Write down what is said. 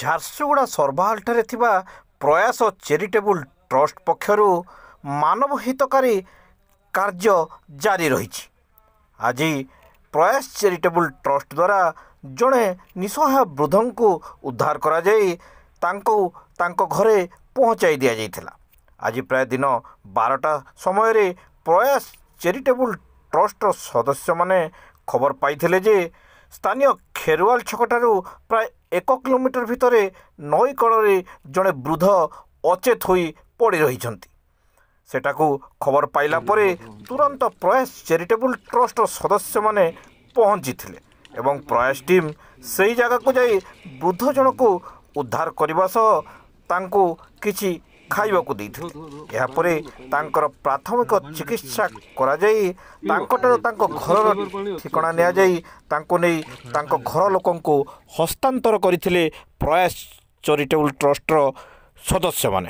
ଝାରସୁଗୁଡ଼ା ସର୍ବାହାଲଠାରେ ଥିବା ପ୍ରୟାସ charitable trust ପକ୍ଷରୁ ମାନବ ହିତକାରୀ କାର୍ଯ୍ୟ ଜାରି ରହିଛି। ଆଜି ପ୍ରୟାସ ଚେରିଟେବୁଲ ଟ୍ରଷ୍ଟ ଦ୍ୱାରା ଜଣେ ନିଃସହାୟ ବୃଦ୍ଧଙ୍କୁ ଉଦ୍ଧାର କରାଯାଇ ତାଙ୍କ ଘରେ ପହଞ୍ଚାଇ ଦିଆଯାଇଥିଲା। ଆଜି ପ୍ରାୟ ଦିନ 12ଟା ସମୟରେ ପ୍ରୟାସ ଚେରିଟେବୁଲ ଟ୍ରଷ୍ଟର ସଦସ୍ୟମାନେ ଖବର ପାଇଥିଲେ ଯେ ସ୍ଥାନୀୟ ଖେରୱାଲ ଛକଠାରୁ ପ୍ରାୟ 1 କିଲୋମିଟର ଭିତରେ ନଈ କଳରେ ଜଣେ ବୃଦ୍ଧ ଅଚେତ ହୋଇ ପଡ଼ି ରହିଛନ୍ତି। ସେଠାକୁ ଖବର ପାଇଲା ପରେ ତୁରନ୍ତ ପ୍ରୟାସ ଚେରିଟେବୁଲ ଟ୍ରଷ୍ଟର ସଦସ୍ୟମାନେ ପହଞ୍ଚିଥିଲେ ଏବଂ ପ୍ରୟାସ ଟିମ୍ ସେହି ଜାଗାକୁ ଯାଇ ବୃଦ୍ଧ ଜଣକୁ ଉଦ୍ଧାର କରିବା ସହ ତାଙ୍କୁ କିଛି ଖାଇବାକୁ ଦେଇଥିଲେ। ଏହାପରେ ତାଙ୍କର ପ୍ରାଥମିକ ଚିକିତ୍ସା କରାଯାଇ ତାଙ୍କଠାରୁ ତାଙ୍କ ଘରର ଠିକଣା ନିଆଯାଇ ତାଙ୍କୁ ନେଇ ତାଙ୍କ ଘର ଲୋକଙ୍କୁ ହସ୍ତାନ୍ତର କରିଥିଲେ ପ୍ରୟାସ ଚେରିଟେବୁଲ ଟ୍ରଷ୍ଟର ସଦସ୍ୟମାନେ।